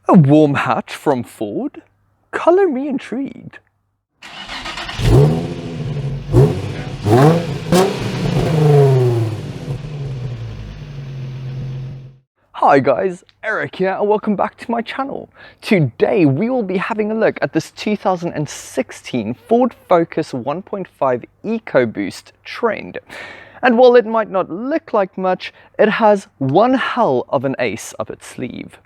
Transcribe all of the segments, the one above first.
A warm hatch from Ford? Color me intrigued. Hi guys, Eric here and welcome back to my channel. Today we will be having a look at this 2016 Ford Focus 1.5 EcoBoost trend. And while it might not look like much, it has one hell of an ace up its sleeve.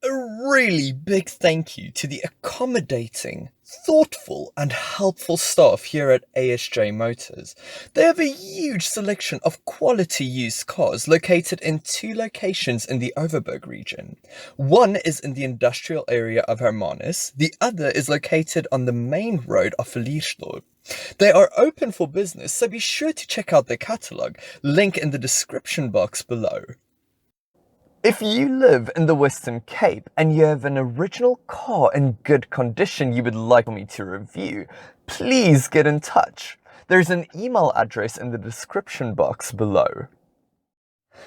A really big thank you to the accommodating, thoughtful and helpful staff here at ASJ Motors. They have a huge selection of quality used cars located in two locations in the Overberg region. One is in the industrial area of Hermanus, the other is located on the main road of Verliersdorp. They are open for business, so be sure to check out their catalogue, link in the description box below. If you live in the Western Cape and you have an original car in good condition you would like me to review, please get in touch. There's an email address in the description box below.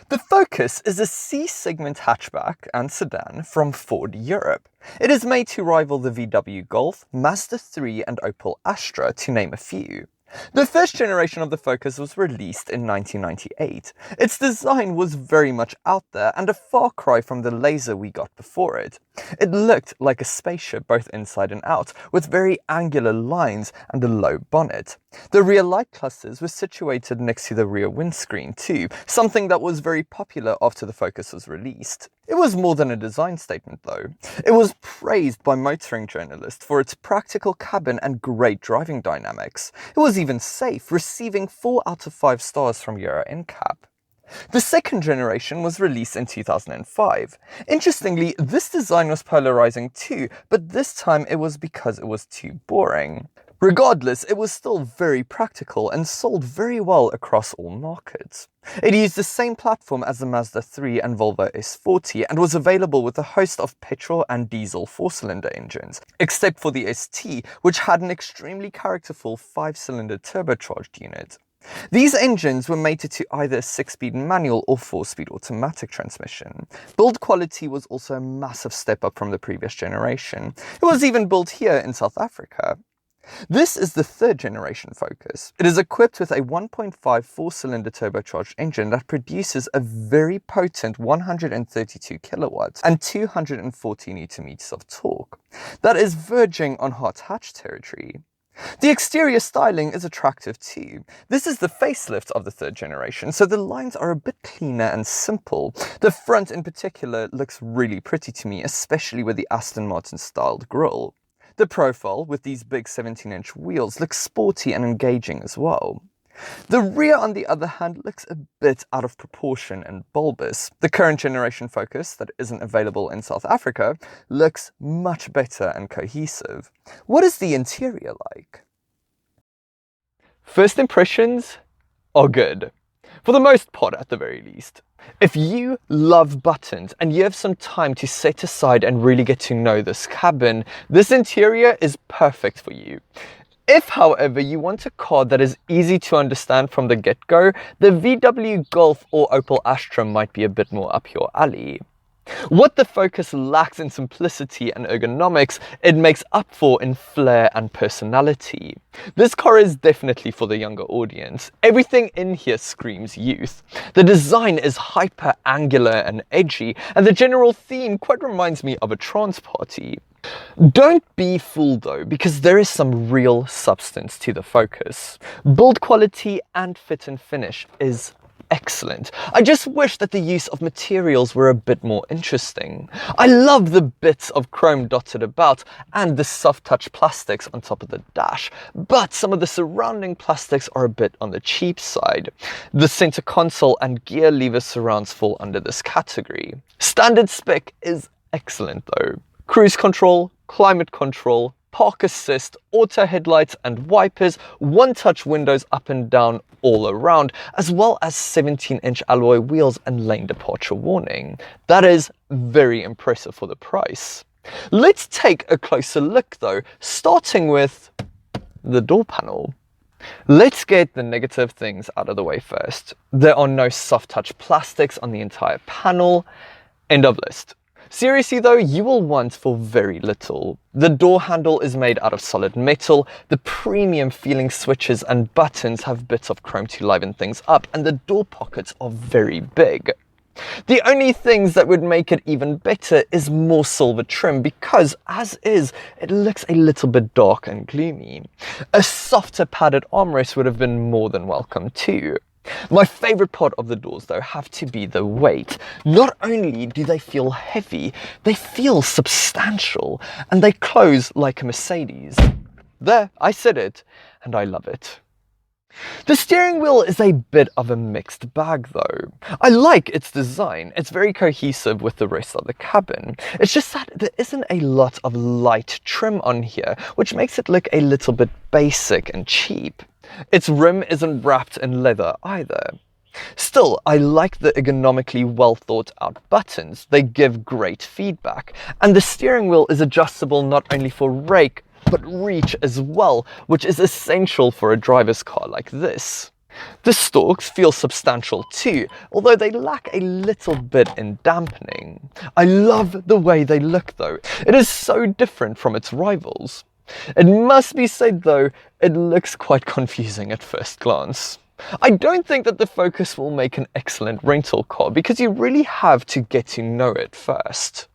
The Focus is a C-segment hatchback and sedan from Ford Europe. It is made to rival the VW Golf, Mazda 3 and Opel Astra, to name a few. The first generation of the Focus was released in 1998. Its design was very much out there and a far cry from the laser we got before it. It looked like a spaceship both inside and out, with very angular lines and a low bonnet. The rear light clusters were situated next to the rear windscreen too, something that was very popular after the Focus was released. It was more than a design statement though. It was praised by motoring journalists for its practical cabin and great driving dynamics. It was even safe, receiving 4 out of 5 stars from Euro NCAP. The second generation was released in 2005. Interestingly, this design was polarizing too, but this time it was because it was too boring. Regardless, it was still very practical and sold very well across all markets. It used the same platform as the Mazda 3 and Volvo S40 and was available with a host of petrol and diesel 4-cylinder engines, except for the ST, which had an extremely characterful 5-cylinder turbocharged unit. These engines were mated to either a 6-speed manual or 4-speed automatic transmission. Build quality was also a massive step up from the previous generation. It was even built here in South Africa. This is the third generation Focus. It is equipped with a 1.5 4-cylinder turbocharged engine that produces a very potent 132 kilowatts and 240 newton meters of torque. That is verging on hot hatch territory. The exterior styling is attractive too. This is the facelift of the third generation, so the lines are a bit cleaner and simple. The front in particular looks really pretty to me, especially with the Aston Martin styled grille. The profile, with these big 17-inch wheels, looks sporty and engaging as well. The rear, on the other hand, looks a bit out of proportion and bulbous. The current generation Focus, that isn't available in South Africa, looks much better and cohesive. What is the interior like? First impressions are good. For the most part, at the very least. If you love buttons and you have some time to set aside and really get to know this cabin, this interior is perfect for you. If, however, you want a car that is easy to understand from the get-go, the VW Golf or Opel Astra might be a bit more up your alley. What the Focus lacks in simplicity and ergonomics, it makes up for in flair and personality. This car is definitely for the younger audience. Everything in here screams youth. The design is hyper angular and edgy, and the general theme quite reminds me of a trance party. Don't be fooled though, because there is some real substance to the Focus. Build quality and fit and finish is excellent. I just wish that the use of materials were a bit more interesting. I love the bits of chrome dotted about and the soft touch plastics on top of the dash, but some of the surrounding plastics are a bit on the cheap side. The center console and gear lever surrounds fall under this category. Standard spec is excellent though. Cruise control, climate control, park assist, auto headlights and wipers, one-touch windows up and down all around, as well as 17-inch alloy wheels and lane departure warning. That is very impressive for the price. Let's take a closer look though, starting with the door panel. Let's get the negative things out of the way first. There are no soft touch plastics on the entire panel. End of list. Seriously though, you will want for very little. The door handle is made out of solid metal, the premium feeling switches and buttons have bits of chrome to liven things up, and the door pockets are very big. The only things that would make it even better is more silver trim because, as is, it looks a little bit dark and gloomy. A softer padded armrest would have been more than welcome too. My favourite part of the doors though have to be the weight. Not only do they feel heavy, they feel substantial and they close like a Mercedes. There, I said it, and I love it. The steering wheel is a bit of a mixed bag though. I like its design, it's very cohesive with the rest of the cabin. It's just that there isn't a lot of light trim on here, which makes it look a little bit basic and cheap. Its rim isn't wrapped in leather either. Still, I like the ergonomically well thought out buttons, they give great feedback, and the steering wheel is adjustable not only for rake, but reach as well, which is essential for a driver's car like this. The stalks feel substantial too, although they lack a little bit in dampening. I love the way they look though, it is so different from its rivals. It must be said though, it looks quite confusing at first glance. I don't think that the Focus will make an excellent rental car because you really have to get to know it first.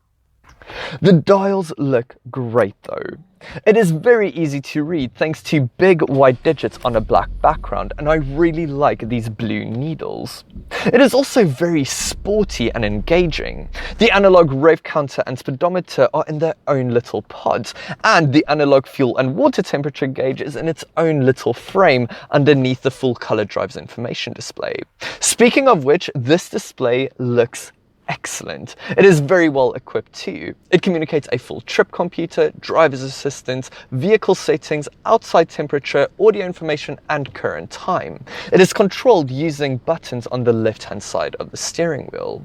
The dials look great though. It is very easy to read thanks to big white digits on a black background, and I really like these blue needles. It is also very sporty and engaging. The analog rev counter and speedometer are in their own little pods, and the analog fuel and water temperature gauge is in its own little frame underneath the full color drives information display. Speaking of which, this display looks excellent. It is very well equipped too. It communicates a full trip computer, driver's assistance, vehicle settings, outside temperature, audio information and current time. It is controlled using buttons on the left hand side of the steering wheel.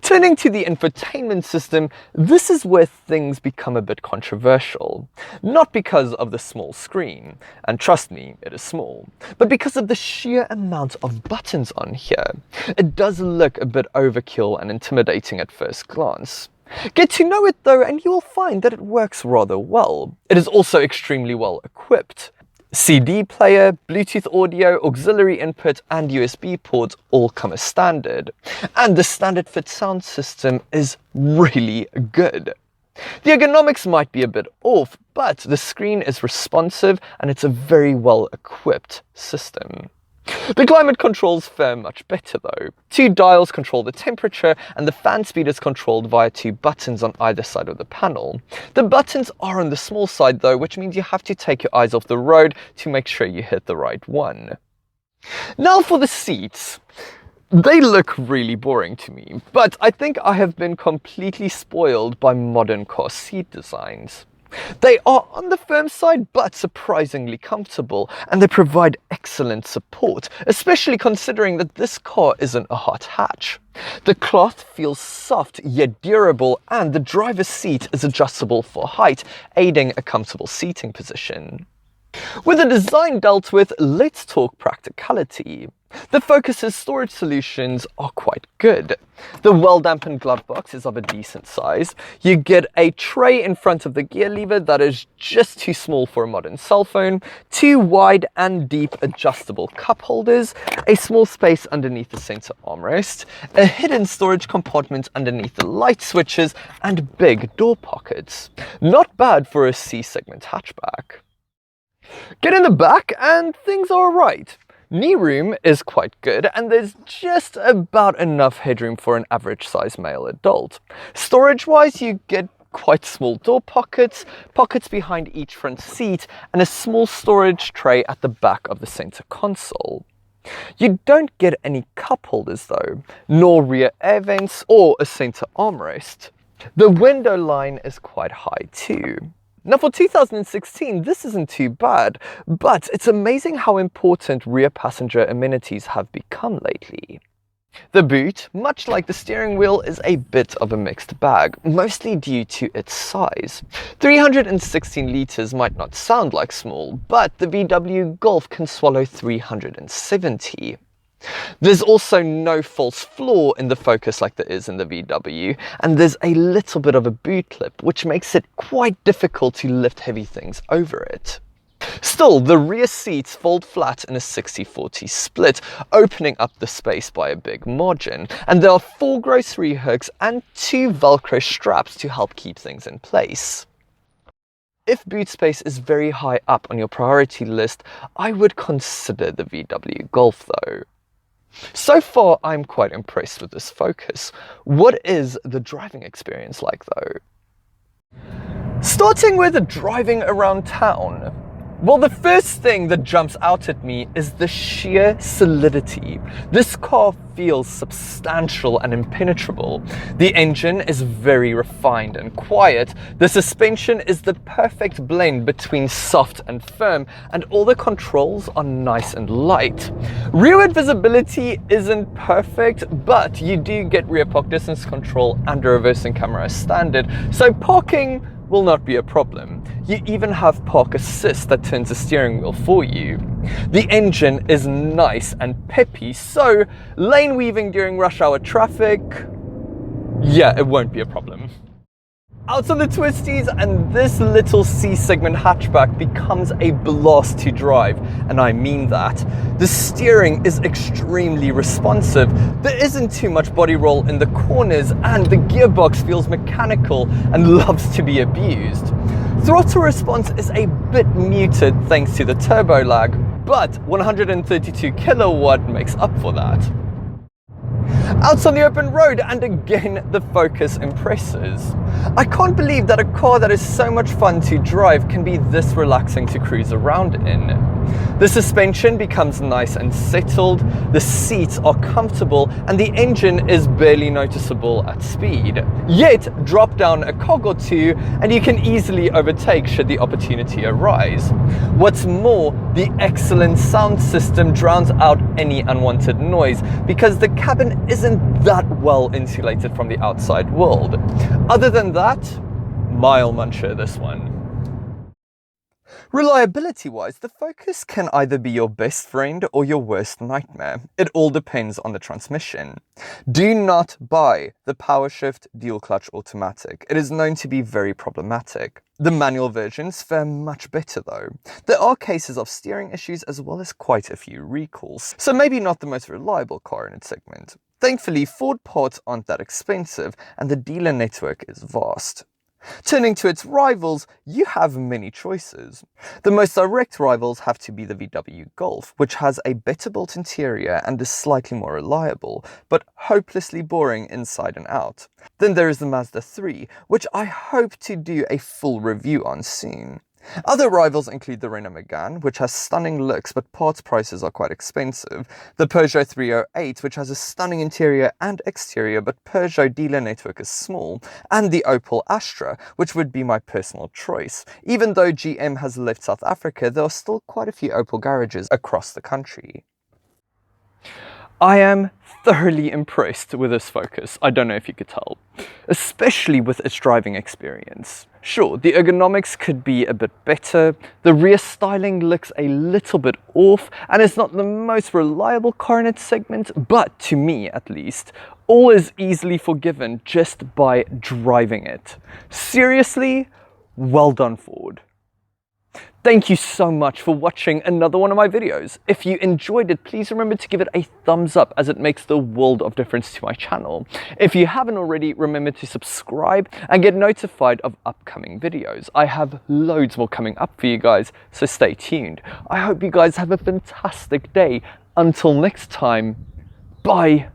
Turning to the infotainment system, this is where things become a bit controversial. Not because of the small screen, and trust me, it is small, but because of the sheer amount of buttons on here. It does look a bit overkill and intimidating at first glance. Get to know it though and you will find that it works rather well. It is also extremely well equipped. CD player, Bluetooth audio, auxiliary input and USB ports all come as standard. And the standard fit sound system is really good. The ergonomics might be a bit off, but the screen is responsive and it's a very well equipped system. The climate controls fare much better though. 2 dials control the temperature and the fan speed is controlled via 2 buttons on either side of the panel. The buttons are on the small side though, which means you have to take your eyes off the road to make sure you hit the right one. Now for the seats. They look really boring to me, but I think I have been completely spoiled by modern car seat designs. They are on the firm side but surprisingly comfortable, and they provide excellent support, especially considering that this car isn't a hot hatch. The cloth feels soft yet durable, and the driver's seat is adjustable for height, aiding a comfortable seating position. With the design dealt with, let's talk practicality. The Focus's storage solutions are quite good. The well-dampened glove box is of a decent size. You get a tray in front of the gear lever that is just too small for a modern cell phone, 2 wide and deep adjustable cup holders, a small space underneath the center armrest, a hidden storage compartment underneath the light switches, and big door pockets. Not bad for a C-segment hatchback. Get in the back and things are alright. Knee room is quite good and there's just about enough headroom for an average size male adult. Storage wise you get quite small door pockets, pockets behind each front seat and a small storage tray at the back of the center console. You don't get any cup holders though, nor rear air vents or a center armrest. The window line is quite high too. Now for 2016, this isn't too bad, but it's amazing how important rear passenger amenities have become lately. The boot, much like the steering wheel, is a bit of a mixed bag, mostly due to its size. 316 litres might not sound like small, but the VW Golf can swallow 370. There's also no false floor in the focus like there is in the VW, and there's a little bit of a boot lip, which makes it quite difficult to lift heavy things over it. Still, the rear seats fold flat in a 60-40 split, opening up the space by a big margin, and there are 4 grocery hooks and 2 Velcro straps to help keep things in place. If boot space is very high up on your priority list, I would consider the VW Golf though. So far, I'm quite impressed with this Focus. What is the driving experience like though? Starting with driving around town. Well, the first thing that jumps out at me is the sheer solidity. This car feels substantial and impenetrable. The engine is very refined and quiet. The suspension is the perfect blend between soft and firm, and all the controls are nice and light. Rearward visibility isn't perfect, but you do get rear park distance control and a reversing camera as standard, so parking will not be a problem. You even have park assist that turns the steering wheel for you. The engine is nice and peppy, so lane weaving during rush hour traffic, yeah, it won't be a problem. Out on the twisties, and this little C-segment hatchback becomes a blast to drive, and I mean that. The steering is extremely responsive, there isn't too much body roll in the corners, and the gearbox feels mechanical and loves to be abused. Throttle response is a bit muted thanks to the turbo lag, but 132 kilowatt makes up for that. Out on the open road, and again the Focus impresses. I can't believe that a car that is so much fun to drive can be this relaxing to cruise around in. The suspension becomes nice and settled, the seats are comfortable, and the engine is barely noticeable at speed. Yet, drop down a cog or two and you can easily overtake should the opportunity arise. What's more, the excellent sound system drowns out any unwanted noise because the cabin isn't that well insulated from the outside world. Other than that, mile muncher this one. Reliability-wise, the Focus can either be your best friend or your worst nightmare. It all depends on the transmission. Do not buy the PowerShift dual clutch automatic. It is known to be very problematic. The manual versions fare much better though. There are cases of steering issues as well as quite a few recalls, so maybe not the most reliable car in its segment. Thankfully, Ford parts aren't that expensive and the dealer network is vast. Turning to its rivals, you have many choices. The most direct rivals have to be the VW Golf, which has a better built interior and is slightly more reliable, but hopelessly boring inside and out. Then there is the Mazda 3, which I hope to do a full review on soon. Other rivals include the Renault Megane, which has stunning looks but parts prices are quite expensive, the Peugeot 308, which has a stunning interior and exterior but Peugeot dealer network is small, and the Opel Astra, which would be my personal choice. Even though GM has left South Africa, there are still quite a few Opel garages across the country. I am thoroughly impressed with this Focus, I don't know if you could tell, especially with its driving experience. Sure, the ergonomics could be a bit better, the rear styling looks a little bit off, and it's not the most reliable car in its segment, but to me at least, all is easily forgiven just by driving it. Seriously, well done Ford. Thank you so much for watching another one of my videos. If you enjoyed it, please remember to give it a thumbs up as it makes the world of difference to my channel. If you haven't already, remember to subscribe and get notified of upcoming videos. I have loads more coming up for you guys, so stay tuned. I hope you guys have a fantastic day. Until next time, bye.